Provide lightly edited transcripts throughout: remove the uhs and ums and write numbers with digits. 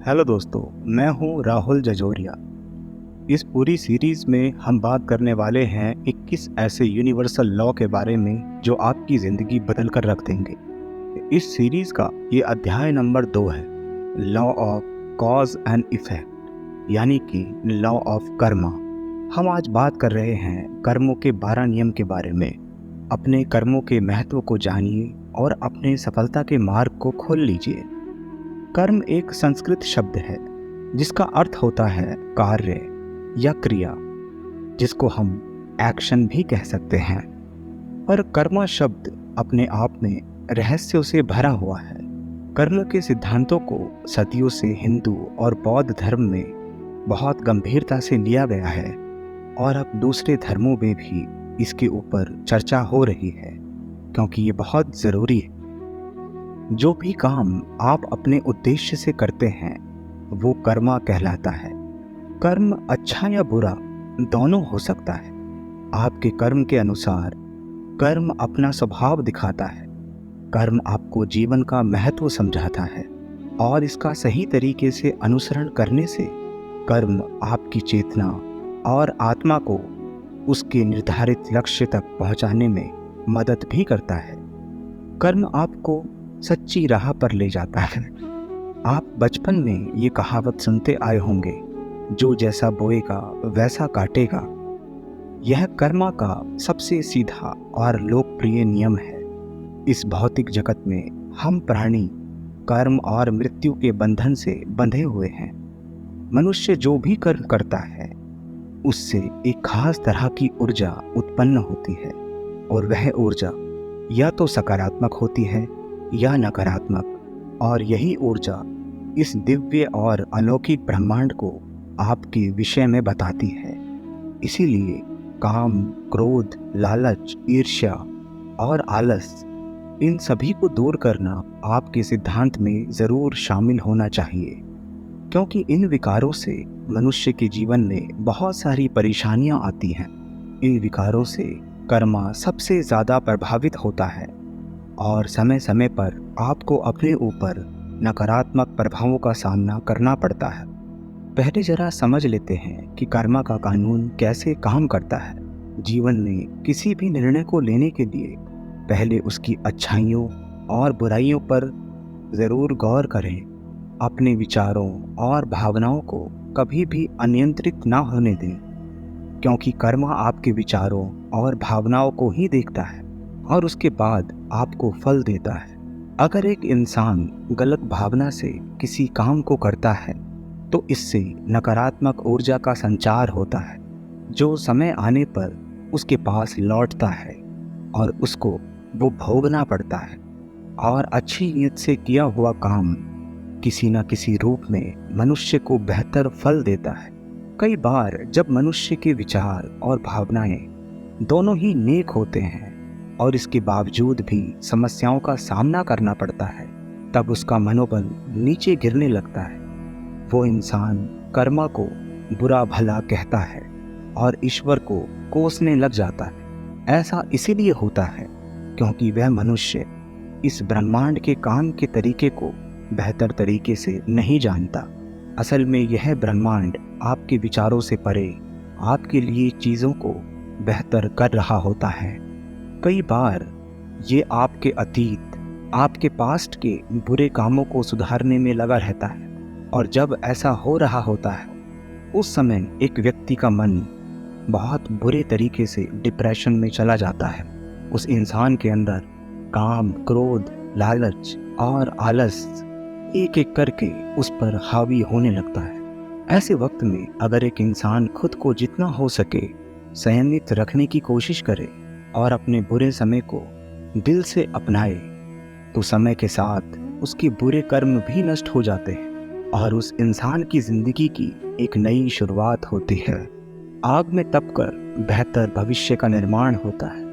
Hello दोस्तों, मैं हूं राहुल जजोरिया। इस पूरी सीरीज में हम बात करने वाले हैं 21 ऐसे यूनिवर्सल लॉ के बारे में जो आपकी ज़िंदगी बदल कर रख देंगे। इस सीरीज का ये अध्याय नंबर 2 है, law of cause and effect, यानी कि लॉ ऑफ कर्मा। हम आज बात कर रहे हैं कर्मों के 12 नियम के बारे में। अपने कर्मों के महत्व को जानिए और अपने सफलता के मार्ग को खोल लीजिए। कर्म एक संस्कृत शब्द है जिसका अर्थ होता है कार्य या क्रिया, जिसको हम एक्शन भी कह सकते हैं। पर कर्म शब्द अपने आप में रहस्यों से भरा हुआ है। कर्म के सिद्धांतों को सदियों से हिंदू और बौद्ध धर्म में बहुत गंभीरता से लिया गया है और अब दूसरे धर्मों में भी इसके ऊपर चर्चा हो रही है, क्योंकि ये बहुत ज़रूरी है। जो भी काम आप अपने उद्देश्य से करते हैं वो कर्मा कहलाता है। कर्म अच्छा या बुरा दोनों हो सकता है। आपके कर्म के अनुसार कर्म अपना स्वभाव दिखाता है। कर्म आपको जीवन का महत्व समझाता है और इसका सही तरीके से अनुसरण करने से कर्म आपकी चेतना और आत्मा को उसके निर्धारित लक्ष्य तक पहुंचाने में मदद भी करता है। कर्म आपको सच्ची राह पर ले जाता है। आप बचपन में ये कहावत सुनते आए होंगे, जो जैसा बोएगा वैसा काटेगा। यह कर्मा का सबसे सीधा और लोकप्रिय नियम है। इस भौतिक जगत में हम प्राणी कर्म और मृत्यु के बंधन से बंधे हुए हैं। मनुष्य जो भी कर्म करता है उससे एक खास तरह की ऊर्जा उत्पन्न होती है और वह ऊर्जा या तो सकारात्मक होती है या नकारात्मक, और यही ऊर्जा इस दिव्य और अलौकिक ब्रह्मांड को आपके विषय में बताती है। इसीलिए काम, क्रोध, लालच, ईर्ष्या और आलस, इन सभी को दूर करना आपके सिद्धांत में ज़रूर शामिल होना चाहिए, क्योंकि इन विकारों से मनुष्य के जीवन में बहुत सारी परेशानियां आती हैं। इन विकारों से कर्मा सबसे ज़्यादा प्रभावित होता है और समय समय पर आपको अपने ऊपर नकारात्मक प्रभावों का सामना करना पड़ता है। पहले जरा समझ लेते हैं कि कर्मा का कानून कैसे काम करता है। जीवन में किसी भी निर्णय को लेने के लिए पहले उसकी अच्छाइयों और बुराइयों पर ज़रूर गौर करें। अपने विचारों और भावनाओं को कभी भी अनियंत्रित ना होने दें, क्योंकि कर्मा आपके विचारों और भावनाओं को ही देखता है और उसके बाद आपको फल देता है। अगर एक इंसान गलत भावना से किसी काम को करता है तो इससे नकारात्मक ऊर्जा का संचार होता है, जो समय आने पर उसके पास लौटता है और उसको वो भोगना पड़ता है। और अच्छी नीयत से किया हुआ काम किसी न किसी रूप में मनुष्य को बेहतर फल देता है। कई बार जब मनुष्य के विचार और भावनाएं दोनों ही नेक होते हैं और इसके बावजूद भी समस्याओं का सामना करना पड़ता है, तब उसका मनोबल नीचे गिरने लगता है। वो इंसान कर्मा को बुरा भला कहता है और ईश्वर को कोसने लग जाता है। ऐसा इसीलिए होता है क्योंकि वह मनुष्य इस ब्रह्मांड के काम के तरीके को बेहतर तरीके से नहीं जानता। असल में यह ब्रह्मांड आपके विचारों से परे आपके लिए चीज़ों को बेहतर कर रहा होता है। कई बार ये आपके अतीत, आपके पास्ट के बुरे कामों को सुधारने में लगा रहता है, और जब ऐसा हो रहा होता है उस समय एक व्यक्ति का मन बहुत बुरे तरीके से डिप्रेशन में चला जाता है। उस इंसान के अंदर काम, क्रोध, लालच और आलस एक एक करके उस पर हावी होने लगता है। ऐसे वक्त में अगर एक इंसान खुद को जितना हो सके संयमित रखने की कोशिश करे और अपने बुरे समय को दिल से अपनाए, तो समय के साथ उसके बुरे कर्म भी नष्ट हो जाते हैं और उस इंसान की जिंदगी की एक नई शुरुआत होती है। आग में तपकर बेहतर भविष्य का निर्माण होता है।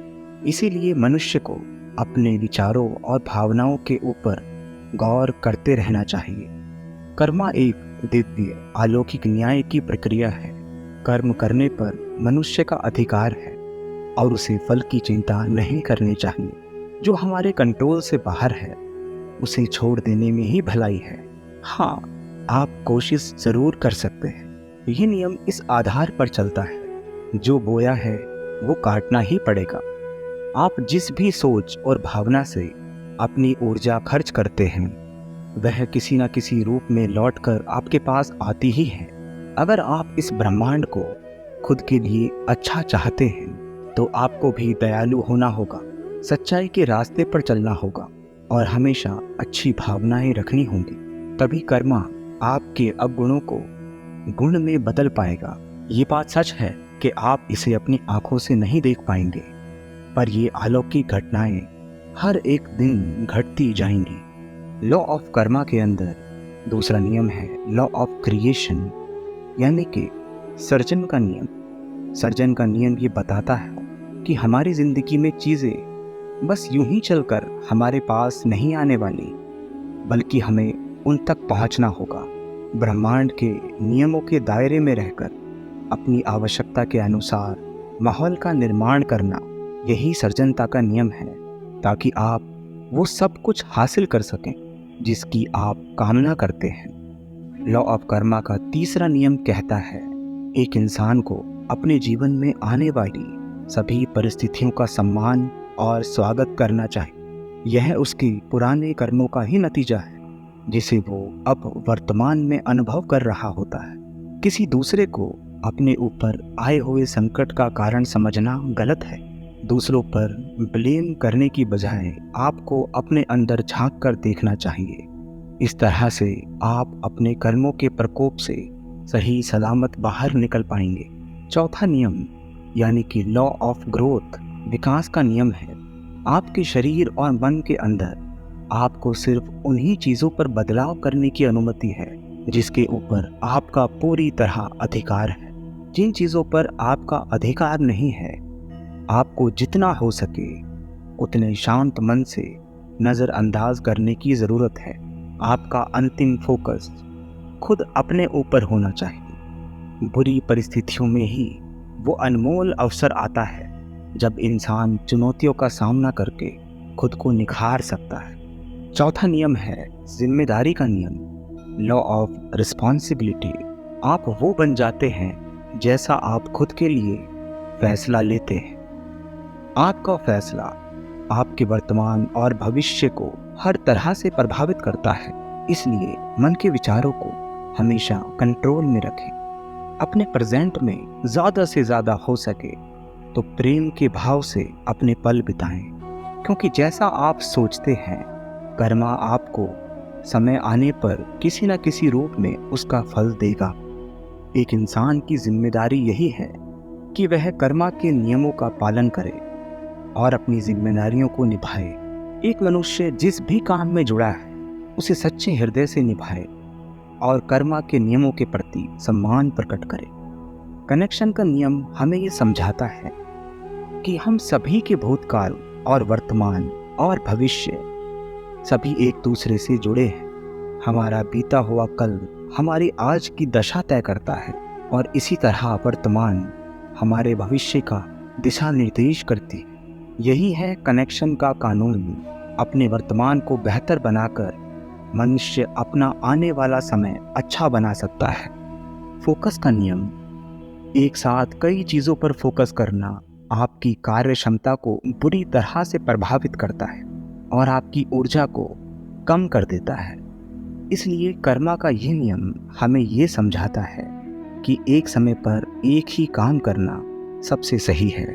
इसीलिए मनुष्य को अपने विचारों और भावनाओं के ऊपर गौर करते रहना चाहिए। कर्मा एक दिव्य अलौकिक न्याय की प्रक्रिया है। कर्म करने पर मनुष्य का अधिकार है और उसे फल की चिंता नहीं करनी चाहिए। जो हमारे कंट्रोल से बाहर है उसे छोड़ देने में ही भलाई है। हाँ, आप कोशिश जरूर कर सकते हैं। ये नियम इस आधार पर चलता है, जो बोया है वो काटना ही पड़ेगा। आप जिस भी सोच और भावना से अपनी ऊर्जा खर्च करते हैं, वह किसी न किसी रूप में लौटकर आपके पास आती ही है। अगर आप इस ब्रह्मांड को खुद के लिए अच्छा चाहते हैं, तो आपको भी दयालु होना होगा, सच्चाई के रास्ते पर चलना होगा और हमेशा अच्छी भावनाएं रखनी होंगी। तभी कर्मा आपके अवगुणों को गुण में बदल पाएगा। ये बात सच है कि आप इसे अपनी आंखों से नहीं देख पाएंगे, पर ये अलौकिक घटनाएं हर एक दिन घटती जाएंगी। लॉ ऑफ कर्मा के अंदर दूसरा नियम है लॉ ऑफ क्रिएशन, यानी कि सर्जन का नियम। सर्जन का नियम ये बताता है कि हमारी जिंदगी में चीजें बस यूं ही चलकर हमारे पास नहीं आने वाली, बल्कि हमें उन तक पहुंचना होगा। ब्रह्मांड के नियमों के दायरे में रहकर अपनी आवश्यकता के अनुसार माहौल का निर्माण करना, यही सर्जनता का नियम है, ताकि आप वो सब कुछ हासिल कर सकें जिसकी आप कामना करते हैं। लॉ ऑफ कर्मा का तीसरा नियम कहता है, एक इंसान को अपने जीवन में आने वाली सभी परिस्थितियों का सम्मान और स्वागत करना चाहिए। यह उसके पुराने कर्मों का ही नतीजा है, जिसे वो अब वर्तमान में अनुभव कर रहा होता है। किसी दूसरे को अपने ऊपर आए हुए संकट का कारण समझना गलत है। दूसरों पर ब्लेम करने की बजाय आपको अपने अंदर झांक कर देखना चाहिए। इस तरह से आप अपने कर्मों के प्रकोप से सही सलामत बाहर निकल पाएंगे। चौथा नियम यानी कि लॉ ऑफ ग्रोथ, विकास का नियम है। आपके शरीर और मन के अंदर आपको सिर्फ उन्हीं चीज़ों पर बदलाव करने की अनुमति है जिसके ऊपर आपका पूरी तरह अधिकार है। जिन चीज़ों पर आपका अधिकार नहीं है, आपको जितना हो सके उतने शांत मन से नज़रअंदाज करने की ज़रूरत है। आपका अंतिम फोकस खुद अपने ऊपर होना चाहिए। बुरी परिस्थितियों में ही वो अनमोल अवसर आता है जब इंसान चुनौतियों का सामना करके खुद को निखार सकता है। चौथा नियम है जिम्मेदारी का नियम, लॉ ऑफ रिस्पॉन्सिबिलिटी। आप वो बन जाते हैं जैसा आप खुद के लिए फैसला लेते हैं। आपका फैसला आपके वर्तमान और भविष्य को हर तरह से प्रभावित करता है। इसलिए मन के विचारों को हमेशा कंट्रोल में रखें। अपने प्रेजेंट में ज़्यादा से ज़्यादा हो सके तो प्रेम के भाव से अपने पल बिताएं, क्योंकि जैसा आप सोचते हैं, कर्मा आपको समय आने पर किसी न किसी रूप में उसका फल देगा। एक इंसान की जिम्मेदारी यही है कि वह कर्मा के नियमों का पालन करे और अपनी जिम्मेदारियों को निभाए। एक मनुष्य जिस भी काम में जुड़ा है उसे सच्चे हृदय से निभाए और कर्मा के नियमों के प्रति सम्मान प्रकट करे। कनेक्शन का नियम हमें ये समझाता है कि हम सभी के भूतकाल और वर्तमान और भविष्य सभी एक दूसरे से जुड़े हैं। हमारा बीता हुआ कल हमारी आज की दशा तय करता है और इसी तरह वर्तमान हमारे भविष्य का दिशा निर्देश करती है। यही है कनेक्शन का कानून। अपने वर्तमान को बेहतर बनाकर मनुष्य अपना आने वाला समय अच्छा बना सकता है। फोकस का नियम, एक साथ कई चीज़ों पर फोकस करना आपकी कार्य क्षमता को बुरी तरह से प्रभावित करता है और आपकी ऊर्जा को कम कर देता है। इसलिए कर्मा का यह नियम हमें ये समझाता है कि एक समय पर एक ही काम करना सबसे सही है।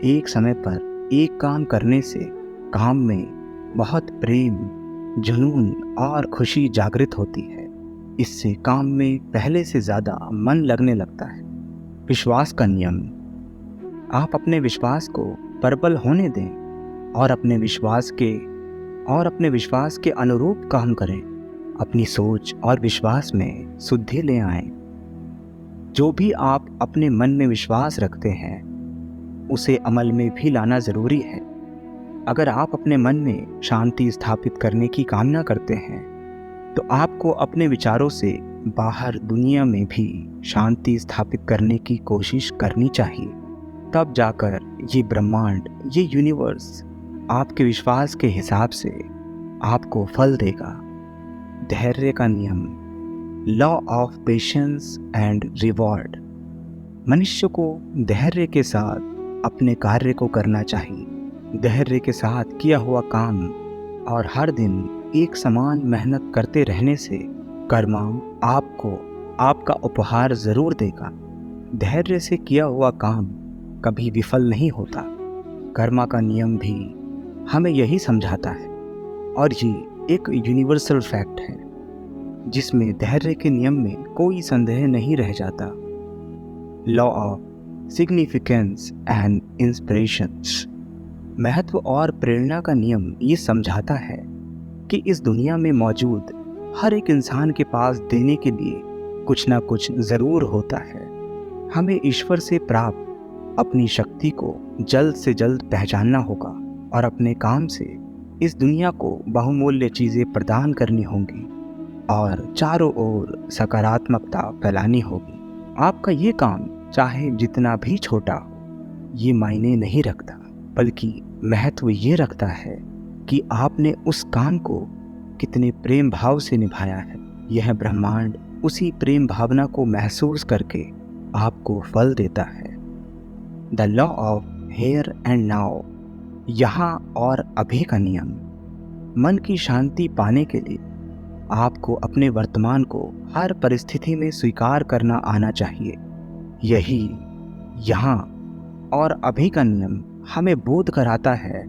एक समय पर एक काम करने से काम में बहुत प्रेम, जुनून और खुशी जागृत होती है। इससे काम में पहले से ज़्यादा मन लगने लगता है। विश्वास का नियम, आप अपने विश्वास को प्रबल होने दें और अपने विश्वास के अनुरूप काम करें। अपनी सोच और विश्वास में शुद्धि ले आएं। जो भी आप अपने मन में विश्वास रखते हैं उसे अमल में भी लाना ज़रूरी है। अगर आप अपने मन में शांति स्थापित करने की कामना करते हैं तो आपको अपने विचारों से बाहर दुनिया में भी शांति स्थापित करने की कोशिश करनी चाहिए। तब जाकर ये ब्रह्मांड, ये यूनिवर्स आपके विश्वास के हिसाब से आपको फल देगा। धैर्य का नियम, law of patience and reward. मनुष्य को धैर्य के साथ अपने कार्य को करना चाहिए। धैर्य के साथ किया हुआ काम और हर दिन एक समान मेहनत करते रहने से कर्मा आपको आपका उपहार जरूर देगा। धैर्य से किया हुआ काम कभी विफल नहीं होता। कर्मा का नियम भी हमें यही समझाता है और ये एक यूनिवर्सल फैक्ट है जिसमें धैर्य के नियम में कोई संदेह नहीं रह जाता। Law of significance and inspirations. महत्व और प्रेरणा का नियम ये समझाता है कि इस दुनिया में मौजूद हर एक इंसान के पास देने के लिए कुछ ना कुछ ज़रूर होता है। हमें ईश्वर से प्राप्त अपनी शक्ति को जल्द से जल्द पहचानना होगा और अपने काम से इस दुनिया को बहुमूल्य चीज़ें प्रदान करनी होंगी और चारों ओर सकारात्मकता फैलानी होगी। आपका ये काम चाहे जितना भी छोटा हो, ये मायने नहीं रखता, बल्कि महत्व ये रखता है कि आपने उस काम को कितने प्रेम भाव से निभाया है। यह ब्रह्मांड उसी प्रेम भावना को महसूस करके आपको फल देता है। The law of here and now. यहाँ और अभी का नियम। मन की शांति पाने के लिए आपको अपने वर्तमान को हर परिस्थिति में स्वीकार करना आना चाहिए। यही यहाँ और अभी का नियम हमें बोध कराता है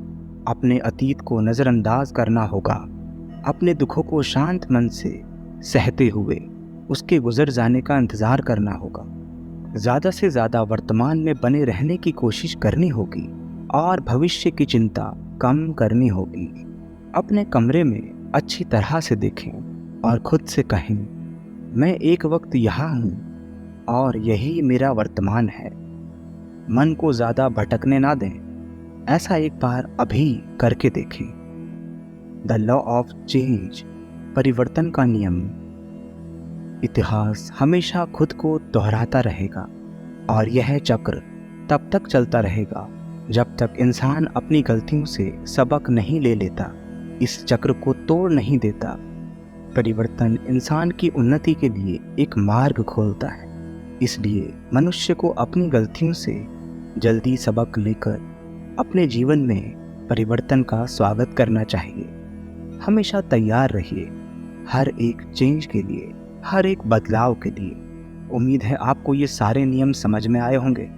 अपने अतीत को नज़रअंदाज करना होगा। अपने दुखों को शांत मन से सहते हुए उसके गुजर जाने का इंतज़ार करना होगा। ज़्यादा से ज़्यादा वर्तमान में बने रहने की कोशिश करनी होगी और भविष्य की चिंता कम करनी होगी। अपने कमरे में अच्छी तरह से देखें और खुद से कहें, मैं एक वक्त यहाँ हूँ और यही मेरा वर्तमान है। मन को ज़्यादा भटकने ना दें। ऐसा एक बार अभी करके देखें। The law of change. परिवर्तन का नियम। इतिहास हमेशा खुद को दोहराता रहेगा और यह चक्र तब तक चलता रहेगा जब तक इंसान अपनी गलतियों से सबक नहीं ले लेता, इस चक्र को तोड़ नहीं देता। परिवर्तन इंसान की उन्नति के लिए एक मार्ग खोलता है। इसलिए मनुष्य को अपनी गलतियों से जल्दी सबक लेकर अपने जीवन में परिवर्तन का स्वागत करना चाहिए। हमेशा तैयार रहिए हर एक चेंज के लिए, हर एक बदलाव के लिए। उम्मीद है आपको ये सारे नियम समझ में आए होंगे,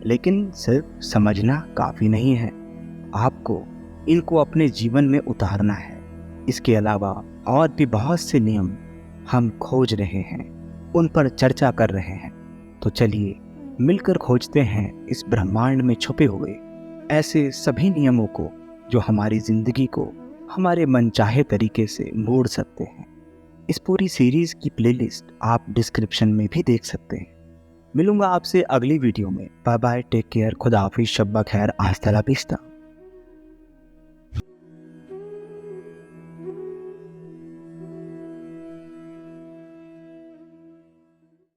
लेकिन सिर्फ समझना काफ़ी नहीं है, आपको इनको अपने जीवन में उतारना है। इसके अलावा और भी बहुत से नियम हम खोज रहे हैं, उन पर चर्चा कर रहे हैं। तो चलिए मिलकर खोजते हैं इस ब्रह्मांड में छुपे हुए ऐसे सभी नियमों को जो हमारी ज़िंदगी को हमारे मनचाहे तरीके से मोड़ सकते हैं। इस पूरी सीरीज़ की प्लेलिस्ट आप डिस्क्रिप्शन में भी देख सकते हैं। मिलूंगा आपसे अगली वीडियो में। बाय बाय, टेक केयर, खुदा हाफिज़, शब्बा खैर, आज तला बिस्ता।